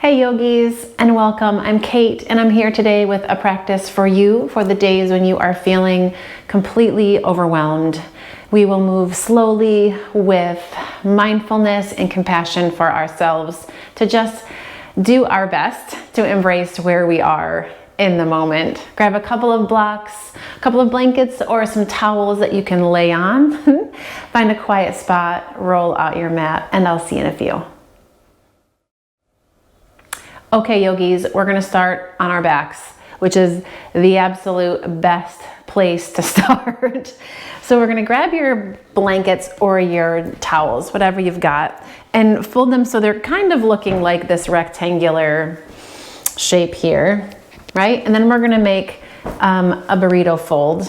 Hey yogis, and welcome. I'm Kate, and I'm here today with a practice for you for the days when you are feeling completely overwhelmed. We will move slowly with mindfulness and compassion for ourselves to just do our best to embrace where we are in the moment. Grab a couple of blocks, a couple of blankets, or some towels that you can lay on. Find a quiet spot, roll out your mat, and I'll see you in a few. Okay, yogis, we're gonna start on our backs, which is the absolute best place to start. So we're gonna grab your blankets or your towels, whatever you've got, and fold them so they're kind of looking like this rectangular shape here, right? And then we're gonna make a burrito fold,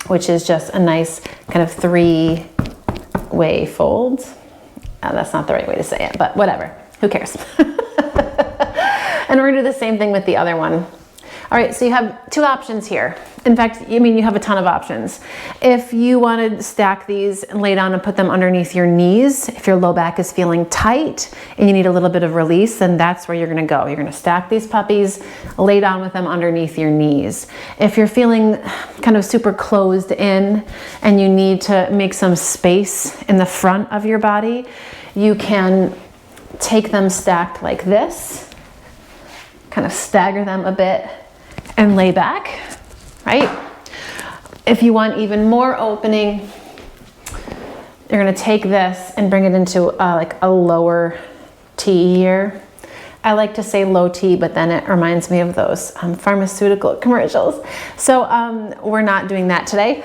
which is just a nice kind of three-way fold. That's not the right way to say it, but whatever, who cares? And we're gonna do the same thing with the other one. All right, so you have two options here. In fact, you have a ton of options. If you wanna stack these and lay down and put them underneath your knees, if your low back is feeling tight and you need a little bit of release, then that's where you're gonna go. You're gonna stack these puppies, lay down with them underneath your knees. If you're feeling kind of super closed in and you need to make some space in the front of your body, you can take them stacked like this, kind of stagger them a bit and lay back, right? If you want even more opening, you're gonna take this and bring it into like a lower T here. I like to say low T, but then it reminds me of those pharmaceutical commercials. So we're not doing that today.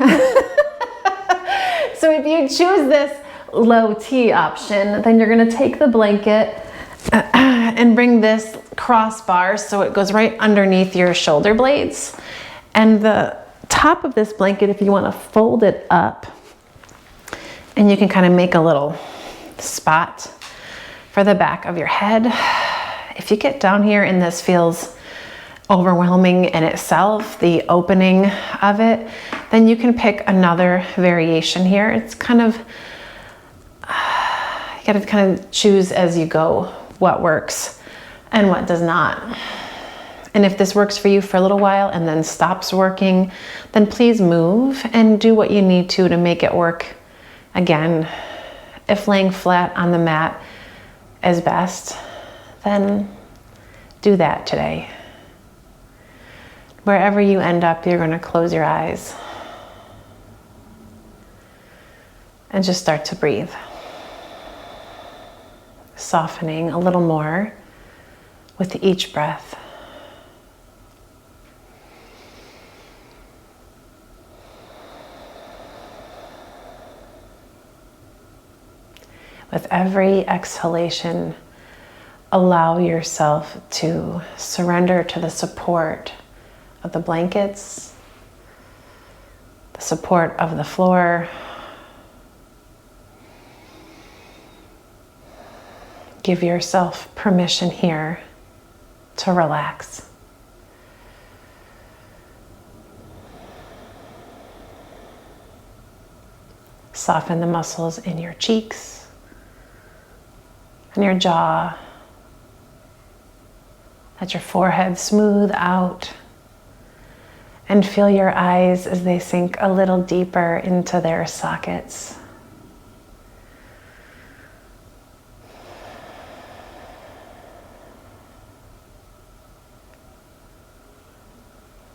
So if you choose this low T option, then you're gonna take the blanket and bring this crossbar so it goes right underneath your shoulder blades. And the top of this blanket, if you want to fold it up, and you can kind of make a little spot for the back of your head. If you get down here and this feels overwhelming in itself, the opening of it, then you can pick another variation here. It's kind of, you gotta kind of choose as you go what works and what does not. And if this works for you for a little while and then stops working, then please move and do what you need to make it work again. If laying flat on the mat is best, then do that today. Wherever you end up, you're going to close your eyes and just start to breathe. Softening a little more with each breath. With every exhalation, allow yourself to surrender to the support of the blankets, the support of the floor. Give yourself permission here to relax. Soften the muscles in your cheeks and your jaw. Let your forehead smooth out and feel your eyes as they sink a little deeper into their sockets.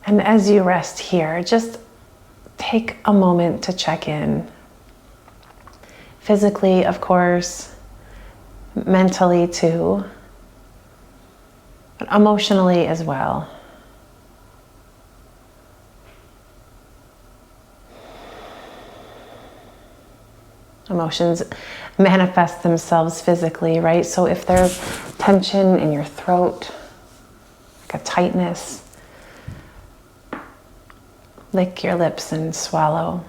And as you rest here, just take a moment to check in. Physically, of course, mentally too, but emotionally as well. Emotions manifest themselves physically, right? So if there's tension in your throat, like a tightness, lick your lips and swallow.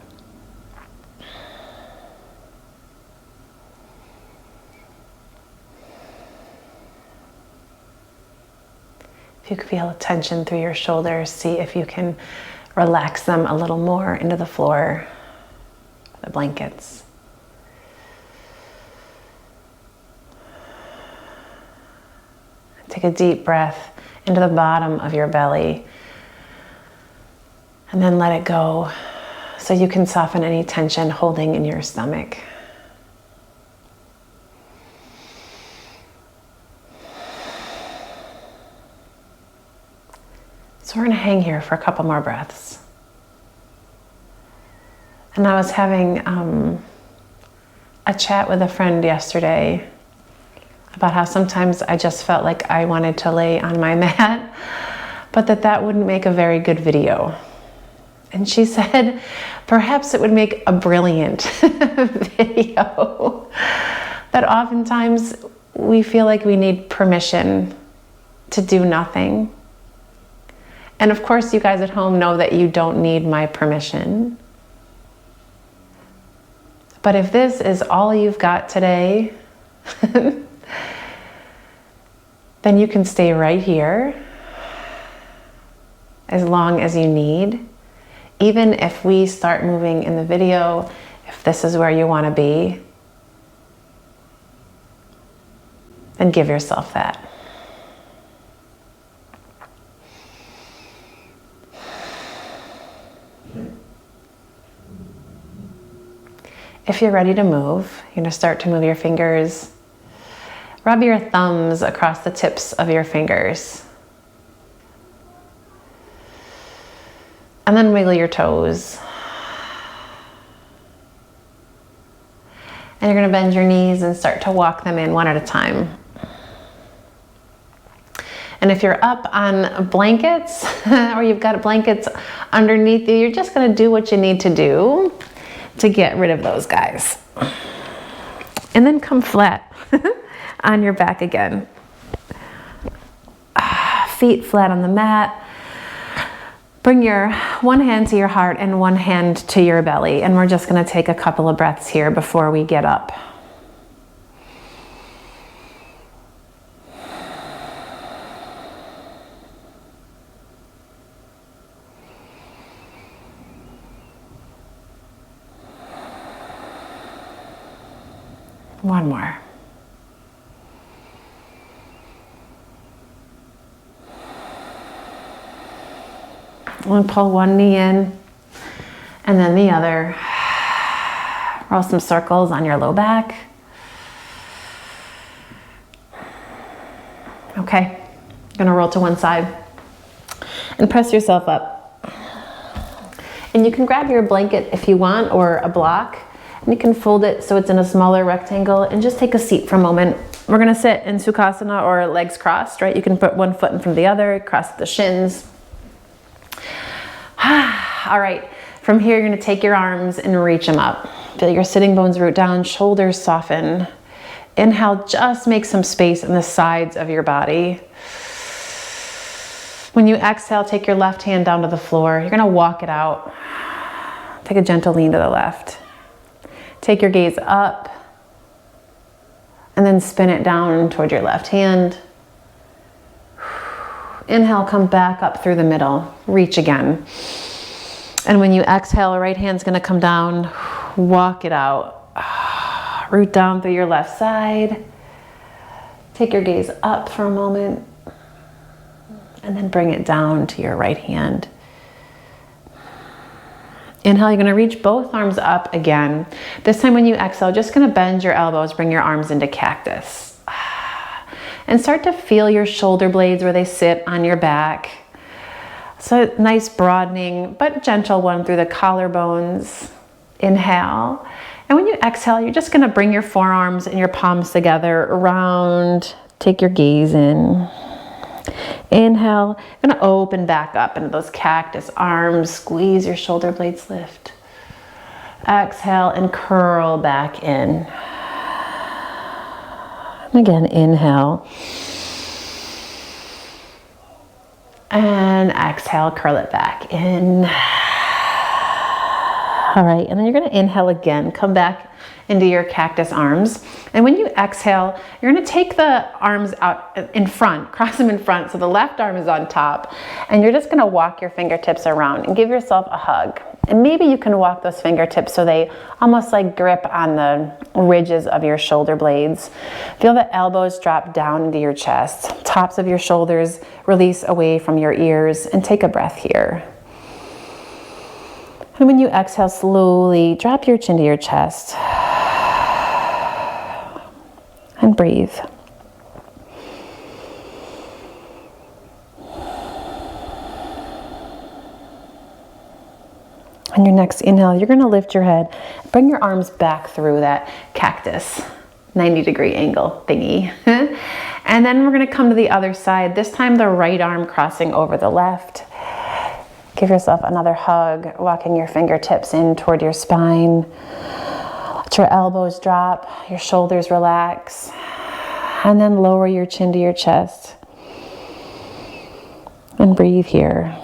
If you feel tension through your shoulders, see if you can relax them a little more into the floor, the blankets. Take a deep breath into the bottom of your belly. And then let it go so you can soften any tension holding in your stomach. So we're going to hang here for a couple more breaths. And I was having a chat with a friend yesterday about how sometimes I just felt like I wanted to lay on my mat, but that wouldn't make a very good video. And she said, perhaps it would make a brilliant video. That oftentimes we feel like we need permission to do nothing. And of course, you guys at home know that you don't need my permission. But if this is all you've got today, then you can stay right here as long as you need. Even if we start moving in the video, if this is where you want to be, then give yourself that. If you're ready to move, you're going to start to move your fingers. Rub your thumbs across the tips of your fingers. And then wiggle your toes. And you're going to bend your knees and start to walk them in one at a time. And if you're up on blankets or you've got blankets underneath you, you're just going to do what you need to do to get rid of those guys. And then come flat on your back again. Feet flat on the mat. Bring your one hand to your heart and one hand to your belly. And we're just going to take a couple of breaths here before we get up. One more. And pull one knee in and then the other. Roll some circles on your low back. Okay, you're gonna roll to one side and press yourself up. And you can grab your blanket if you want, or a block. And you can fold it so it's in a smaller rectangle and just take a seat for a moment. We're gonna sit in Sukhasana or legs crossed, right? You can put one foot in front of the other, cross the shins. All right, from here you're gonna take your arms and reach them up. Feel your sitting bones root down, shoulders soften. Inhale, just make some space in the sides of your body. When you exhale, take your left hand down to the floor. You're gonna walk it out. Take a gentle lean to the left. Take your gaze up and then spin it down toward your left hand. Inhale, come back up through the middle. Reach again. And when you exhale, right hand's gonna come down, walk it out. Root down through your left side. Take your gaze up for a moment and then bring it down to your right hand. Inhale, you're gonna reach both arms up again. This time when you exhale, just gonna bend your elbows, bring your arms into cactus. And start to feel your shoulder blades where they sit on your back. So nice broadening, but gentle one through the collarbones. Inhale. And when you exhale, you're just gonna bring your forearms and your palms together around. Take your gaze in. Inhale, you're gonna open back up into those cactus arms, squeeze your shoulder blades, lift. Exhale and curl back in. And again, inhale. And exhale, curl it back in. All right, and then you're gonna inhale again, come back into your cactus arms. And when you exhale, you're gonna take the arms out in front, cross them in front, so the left arm is on top, and you're just gonna walk your fingertips around and give yourself a hug. And maybe you can walk those fingertips so they almost like grip on the ridges of your shoulder blades. Feel the elbows drop down into your chest. Tops of your shoulders release away from your ears, and take a breath here. And when you exhale, slowly drop your chin to your chest and breathe. On your next inhale, you're gonna lift your head, bring your arms back through that cactus 90-degree angle thingy. And then we're gonna come to the other side, this time the right arm crossing over the left. Give yourself another hug, walking your fingertips in toward your spine. Let your elbows drop, your shoulders relax, and then lower your chin to your chest. And breathe here.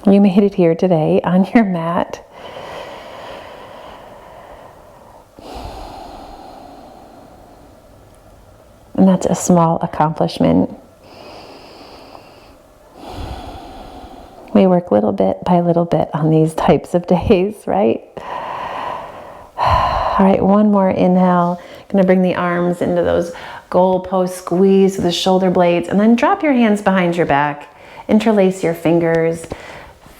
You made it here today on your mat. And that's a small accomplishment. We work little bit by little bit on these types of days, right? All right, one more inhale. Gonna bring the arms into those goalpost squeeze with the shoulder blades, and then drop your hands behind your back. Interlace your fingers.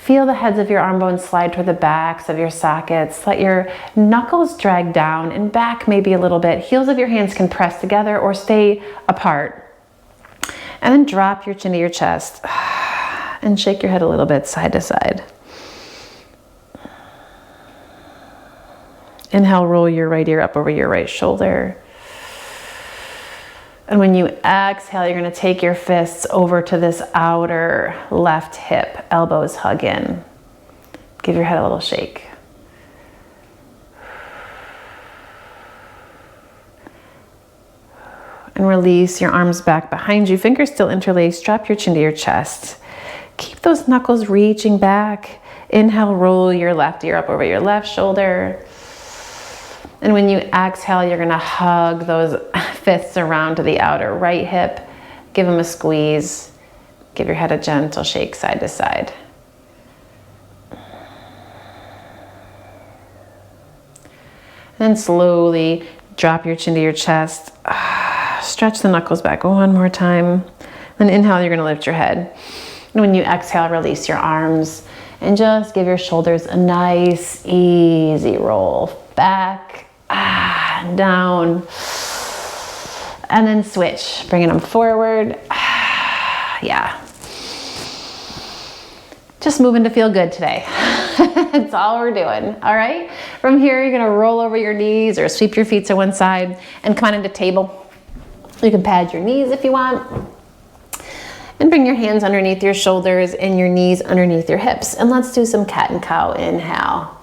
Feel the heads of your arm bones slide toward the backs of your sockets. Let your knuckles drag down and back maybe a little bit. Heels of your hands can press together or stay apart. And then drop your chin to your chest and shake your head a little bit side to side. Inhale, roll your right ear up over your right shoulder. And when you exhale, you're gonna take your fists over to this outer left hip, elbows hug in. Give your head a little shake. And release your arms back behind you, fingers still interlaced, drop your chin to your chest. Keep those knuckles reaching back. Inhale, roll your left ear up over your left shoulder. And when you exhale, you're gonna hug those fists around to the outer right hip. Give them a squeeze. Give your head a gentle shake side to side. Then slowly drop your chin to your chest. Stretch the knuckles back one more time. Then inhale, you're gonna lift your head. And when you exhale, release your arms and just give your shoulders a nice, easy roll back. Down, and then switch, bringing them forward. Yeah, just moving to feel good today. That's all we're doing. All right, from here you're gonna roll over your knees or sweep your feet to one side and come on into table. You can pad your knees if you want, and bring your hands underneath your shoulders and your knees underneath your hips. And let's do some cat and cow. Inhale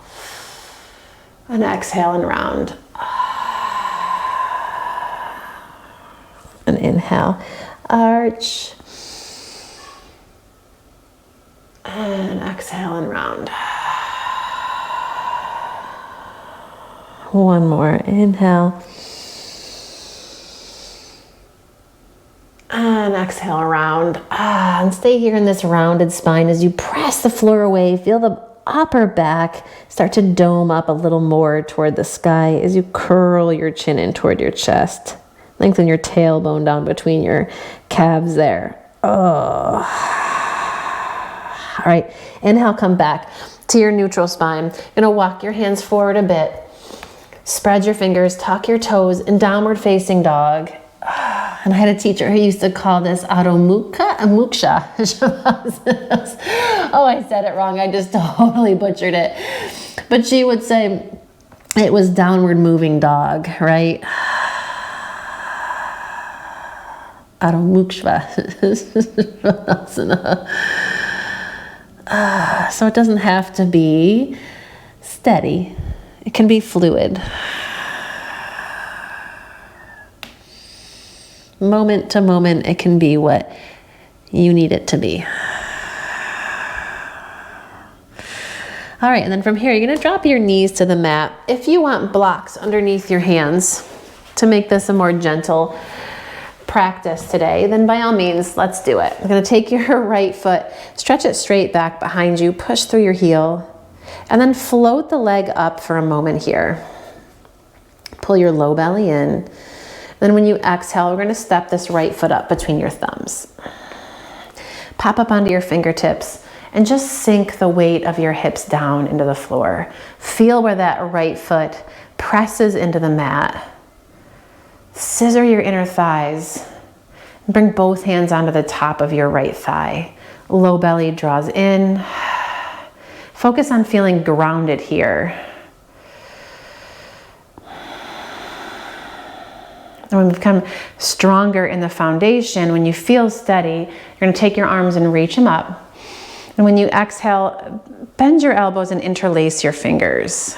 and exhale and round. And inhale, arch. And exhale and round. One more, inhale. And exhale, around. And stay here in this rounded spine as you press the floor away. Feel the upper back start to dome up a little more toward the sky as you curl your chin in toward your chest. Lengthen your tailbone down between your calves there. Oh. All right, inhale, come back to your neutral spine. You're gonna walk your hands forward a bit. Spread your fingers, tuck your toes in downward facing dog. And I had a teacher who used to call this Adho Muksha. Oh, I said it wrong. I just totally butchered it. But she would say it was downward moving dog, right? Adho Muksha. So it doesn't have to be steady. It can be fluid. Moment to moment, it can be what you need it to be. All right, and then from here, you're gonna drop your knees to the mat. If you want blocks underneath your hands to make this a more gentle practice today, then by all means, let's do it. I'm gonna take your right foot, stretch it straight back behind you, push through your heel, and then float the leg up for a moment here. Pull your low belly in. Then when you exhale, we're gonna step this right foot up between your thumbs. Pop up onto your fingertips and just sink the weight of your hips down into the floor. Feel where that right foot presses into the mat. Scissor your inner thighs. Bring both hands onto the top of your right thigh. Low belly draws in. Focus on feeling grounded here. And when we become stronger in the foundation, when you feel steady, you're going to take your arms and reach them up. And when you exhale, bend your elbows and interlace your fingers.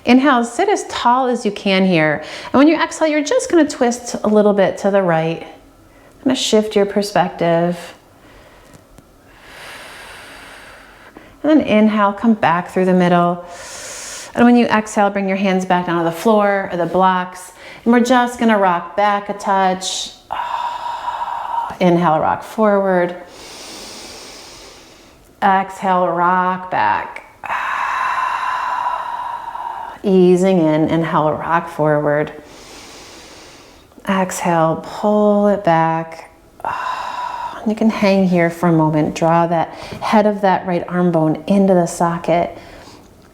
Inhale, sit as tall as you can here. And when you exhale, you're just going to twist a little bit to the right. I'm going to shift your perspective. And then inhale, come back through the middle. And when you exhale, bring your hands back down to the floor or the blocks. And we're just gonna rock back a touch. Inhale, rock forward. Exhale, rock back. Easing in, inhale, rock forward. Exhale, pull it back. You can hang here for a moment. Draw that head of that right arm bone into the socket.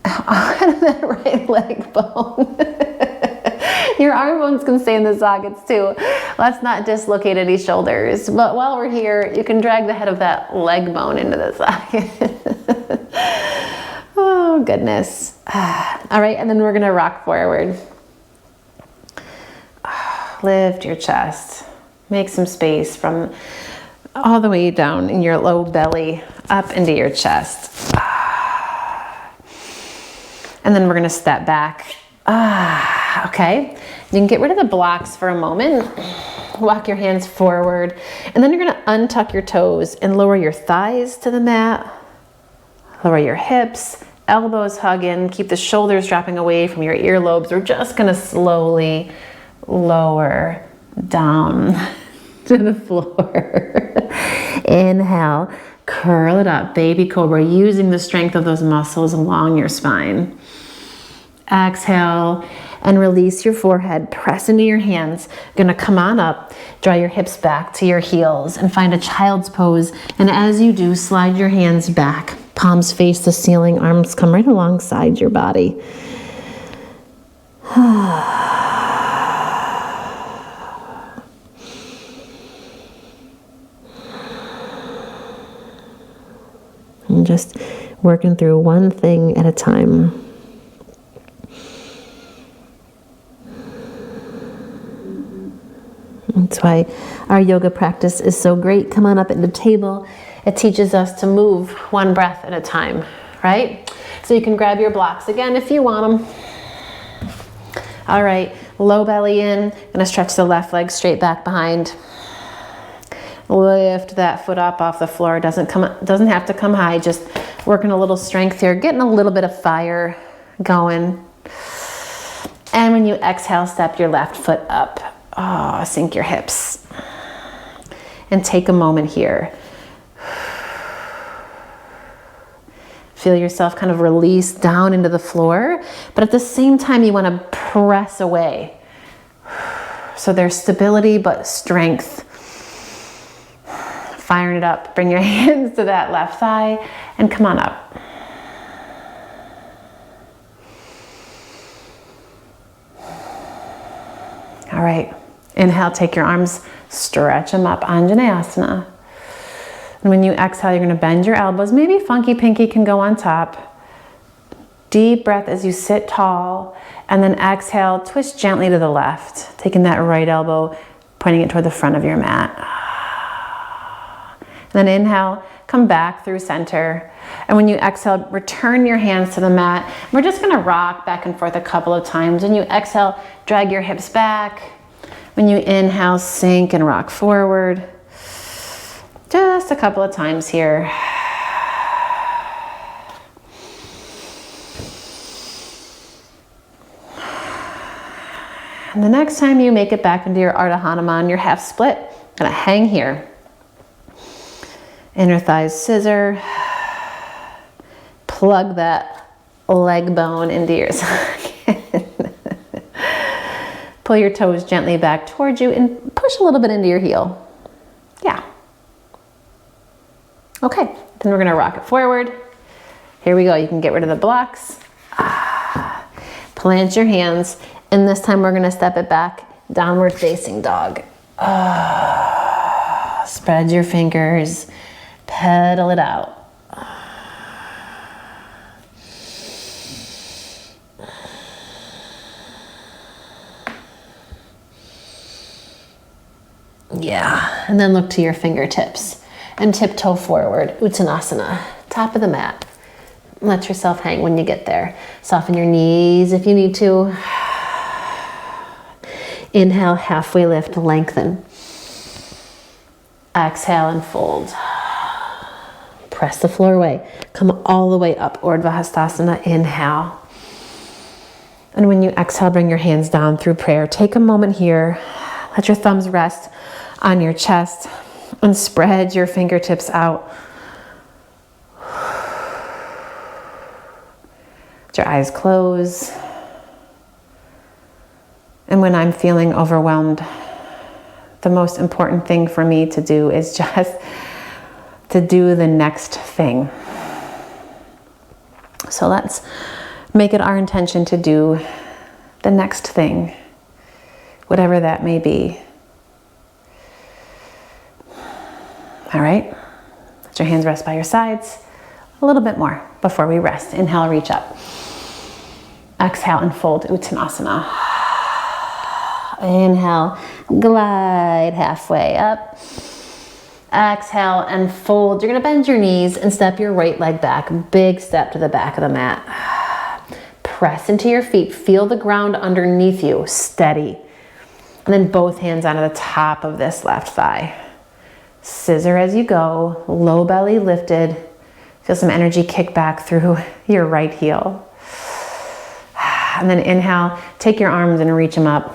Head of that right leg bone. Your arm bones can stay in the sockets too. Let's not dislocate any shoulders. But while we're here, you can drag the head of that leg bone into the socket. Oh, goodness. All right, and then we're gonna rock forward. Lift your chest. Make some space from all the way down in your low belly up into your chest. And then we're gonna step back. Okay, you can get rid of the blocks for a moment. Walk your hands forward, and then you're gonna untuck your toes and lower your thighs to the mat. Lower your hips, elbows hug in, keep the shoulders dropping away from your earlobes. We're just gonna slowly lower down to the floor. Inhale, curl it up, baby cobra, using the strength of those muscles along your spine. Exhale and release your forehead, press into your hands. Gonna come on up, draw your hips back to your heels and find a child's pose. And as you do, slide your hands back, palms face the ceiling, arms come right alongside your body. And just working through one thing at a time. That's why our yoga practice is so great. Come on up at the table. It teaches us to move one breath at a time, right? So you can grab your blocks again if you want them. All right, low belly in. Gonna stretch the left leg straight back behind. Lift that foot up off the floor. Doesn't have to come high. Just working a little strength here, getting a little bit of fire going. And when you exhale, step your left foot up. Sink your hips. And take a moment here. Feel yourself kind of release down into the floor, but at the same time you want to press away. So there's stability but strength. Firing it up. Bring your hands to that left thigh and come on up. All right. Inhale, take your arms, stretch them up, Anjaneyasana. And when you exhale, you're gonna bend your elbows. Maybe funky pinky can go on top. Deep breath as you sit tall. And then exhale, twist gently to the left. Taking that right elbow, pointing it toward the front of your mat. And then inhale, come back through center. And when you exhale, return your hands to the mat. We're just gonna rock back and forth a couple of times. When you exhale, drag your hips back. When you inhale, sink and rock forward. Just a couple of times here. And the next time you make it back into your Ardha Hanuman, your half split, gonna hang here. Inner thighs scissor. Plug that leg bone into your socket. Pull your toes gently back towards you and push a little bit into your heel. Yeah. Okay, then we're gonna rock it forward. Here we go, you can get rid of the blocks. Plant your hands, and this time we're gonna step it back, downward facing dog. Spread your fingers, pedal it out. Yeah, and then look to your fingertips and tiptoe forward, Uttanasana, top of the mat. Let yourself hang when you get there. Soften your knees if you need to. Inhale, halfway lift, lengthen. Exhale and fold. Press the floor away. Come all the way up, Urdhva Hastasana, inhale. And when you exhale, bring your hands down through prayer. Take a moment here. Let your thumbs rest on your chest and spread your fingertips out. Let your eyes close. And when I'm feeling overwhelmed, the most important thing for me to do is just to do the next thing. So let's make it our intention to do the next thing, whatever that may be. All right, let your hands rest by your sides. A little bit more before we rest. Inhale, reach up. Exhale and fold, Uttanasana. Inhale, glide halfway up. Exhale and fold. You're gonna bend your knees and step your right leg back. Big step to the back of the mat. Press into your feet. Feel the ground underneath you, steady. And then both hands onto the top of this left thigh. Scissor as you go, low belly lifted. Feel some energy kick back through your right heel. And then inhale, take your arms and reach them up.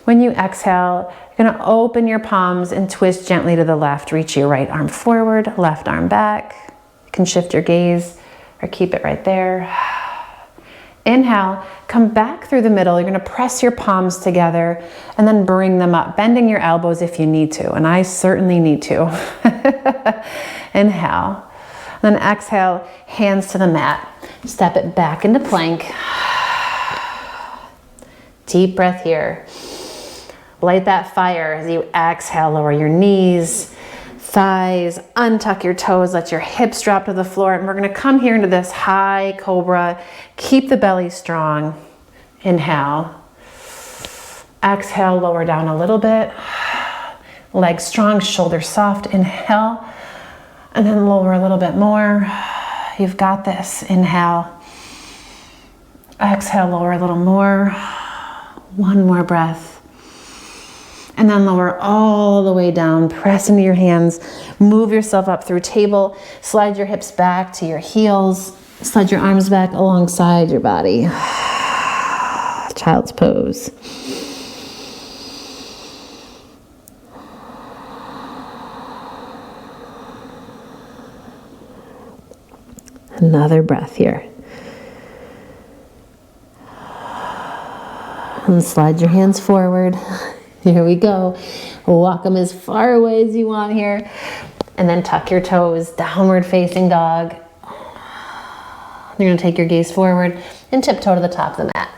When you exhale, you're gonna open your palms and twist gently to the left. Reach your right arm forward, left arm back. You can shift your gaze or keep it right there. Inhale, come back through the middle. You're gonna press your palms together and then bring them up, bending your elbows if you need to, and I certainly need to. Inhale, then exhale, hands to the mat. Step it back into plank. Deep breath here. Light that fire as you exhale, lower your knees, thighs, untuck your toes, let your hips drop to the floor, and we're gonna come here into this high cobra. Keep the belly strong. Inhale. Exhale, lower down a little bit. Legs strong, shoulders soft. Inhale, and then lower a little bit more. You've got this. Inhale. Exhale, lower a little more. One more breath. And then lower all the way down. Press into your hands. Move yourself up through table. Slide your hips back to your heels. Slide your arms back alongside your body. Child's pose. Another breath here. And slide your hands forward. Here we go. Walk them as far away as you want here. And then tuck your toes, downward facing dog. You're gonna take your gaze forward and tiptoe to the top of the mat.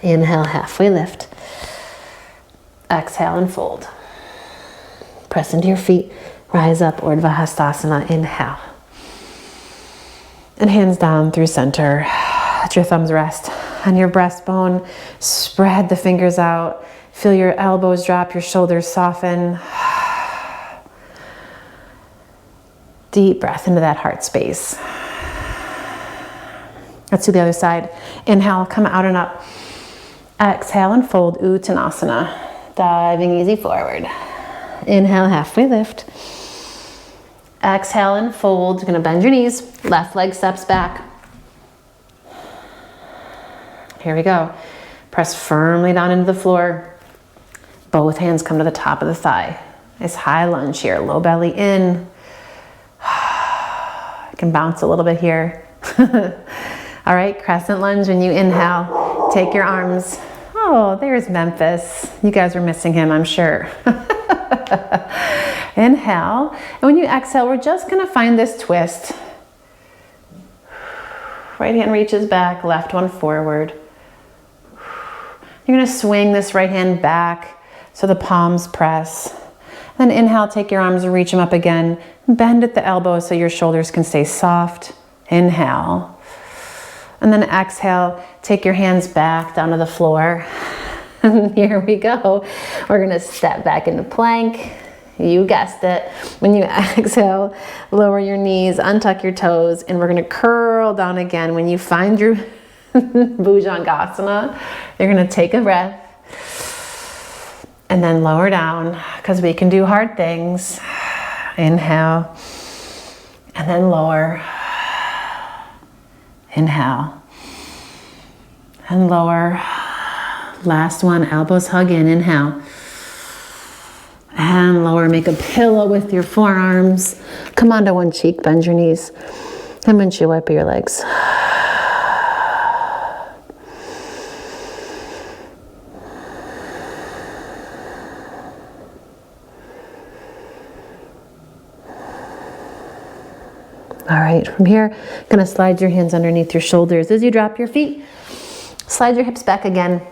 Inhale, halfway lift. Exhale and fold. Press into your feet. Rise up, Urdhva Hastasana. Inhale. And hands down through center. Let your thumbs rest on your breastbone. Spread the fingers out. Feel your elbows drop, your shoulders soften. Deep breath into that heart space. Let's do the other side. Inhale, come out and up. Exhale and fold, Uttanasana. Diving easy forward. Inhale, halfway lift. Exhale and fold. You're gonna bend your knees. Left leg steps back. Here we go. Press firmly down into the floor. Both hands come to the top of the thigh. Nice high lunge here, low belly in. You can bounce a little bit here. All right, crescent lunge when you inhale. Take your arms. Oh, there's Memphis. You guys are missing him, I'm sure. Inhale. And when you exhale, we're just gonna find this twist. Right hand reaches back, left one forward. You're gonna swing this right hand back so the palms press. Then inhale, take your arms and reach them up again. Bend at the elbows so your shoulders can stay soft. Inhale. And then exhale, take your hands back down to the floor. And here we go. We're gonna step back into plank. You guessed it. When you exhale, lower your knees, untuck your toes, and we're gonna curl down again. When you find your Bhujangasana, you're gonna take a breath and then lower down, because we can do hard things. Inhale, and then lower. Inhale, and lower. Last one, elbows hug in, inhale. And lower, make a pillow with your forearms. Come onto one cheek, bend your knees. And windshield wiper your legs. All right, from here, gonna slide your hands underneath your shoulders. As you drop your feet, slide your hips back again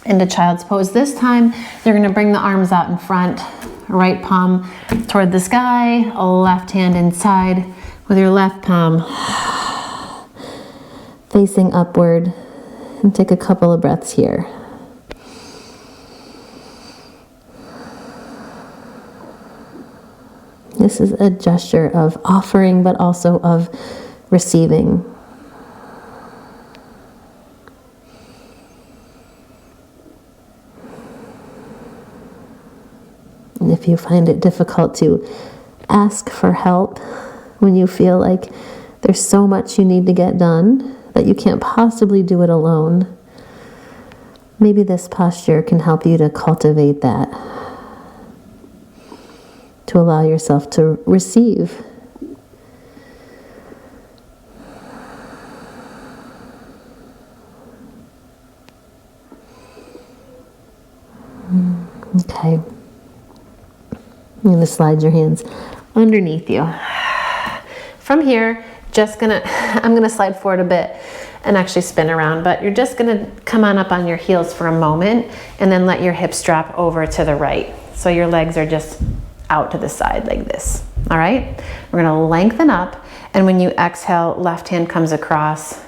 into child's pose. This time, you're gonna bring the arms out in front, right palm toward the sky, left hand inside with your left palm facing upward, and take a couple of breaths here. This is a gesture of offering, but also of receiving. And if you find it difficult to ask for help, when you feel like there's so much you need to get done that you can't possibly do it alone, maybe this posture can help you to cultivate that, to allow yourself to receive. Okay. You're going to slide your hands underneath you. From here, I'm going to slide forward a bit and actually spin around, but you're just going to come on up on your heels for a moment and then let your hips drop over to the right. So your legs are just out to the side like this. All right? We're going to lengthen up, and when you exhale, left hand comes across.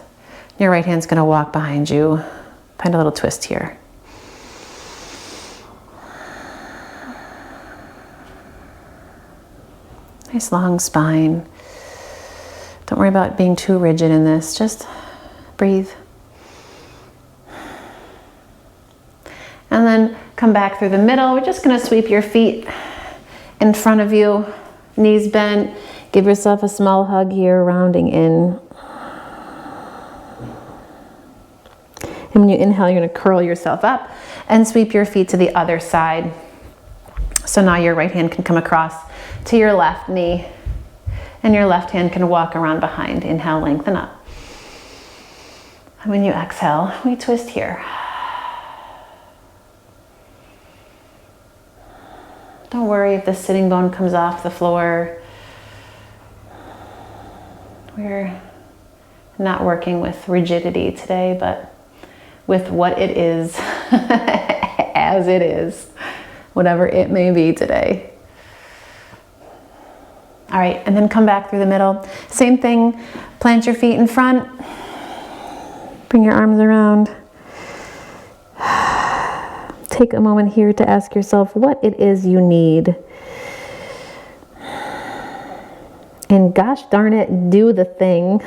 Your right hand's going to walk behind you. Find a little twist here. Nice long spine. Don't worry about being too rigid in this. Just breathe. And then come back through the middle. We're just going to sweep your feet in front of you, knees bent. Give yourself a small hug here, rounding in. And when you inhale, you're going to curl yourself up and sweep your feet to the other side. So now your right hand can come across to your left knee, and your left hand can walk around behind. Inhale, lengthen up. And when you exhale, we twist here. Don't worry if the sitting bone comes off the floor. We're not working with rigidity today, but with what it is, as it is, whatever it may be today. All right, and then come back through the middle. Same thing, plant your feet in front. Bring your arms around. Take a moment here to ask yourself what it is you need. And gosh darn it, do the thing.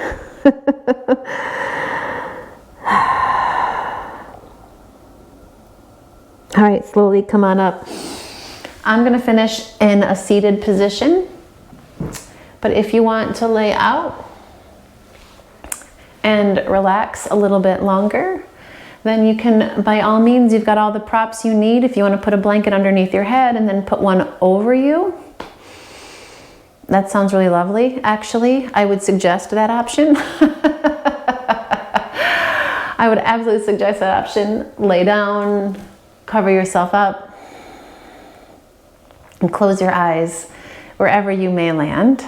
All right, slowly come on up. I'm gonna finish in a seated position. But if you want to lay out and relax a little bit longer, then you can, by all means, you've got all the props you need. If you want to put a blanket underneath your head and then put one over you, that sounds really lovely. Actually, I would suggest that option. I would absolutely suggest that option. Lay down, cover yourself up, and close your eyes wherever you may land.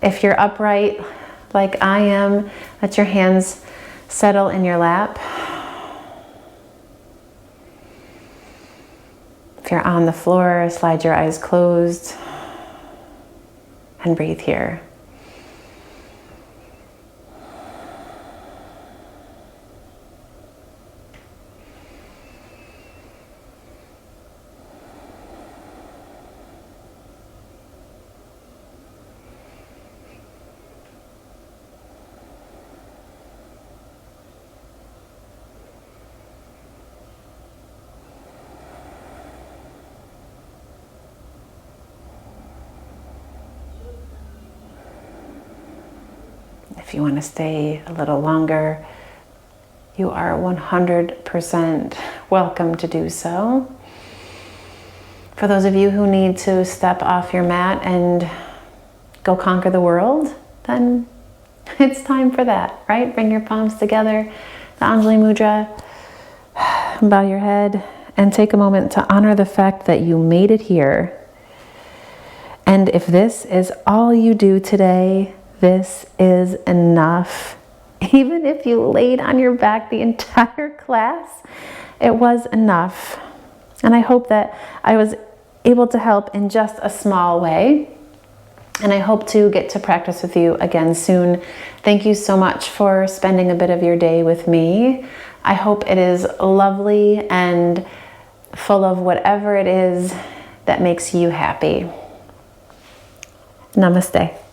If you're upright like I am, let your hands settle in your lap. If you're on the floor, slide your eyes closed and breathe here. If you want to stay a little longer, you are 100% welcome to do so. For those of you who need to step off your mat and go conquer the world, then it's time for that, right? Bring your palms together, the Anjali Mudra, bow your head, and take a moment to honor the fact that you made it here. And if this is all you do today, this is enough. Even if you laid on your back the entire class, it was enough. And I hope that I was able to help in just a small way. And I hope to get to practice with you again soon. Thank you so much for spending a bit of your day with me. I hope it is lovely and full of whatever it is that makes you happy. Namaste.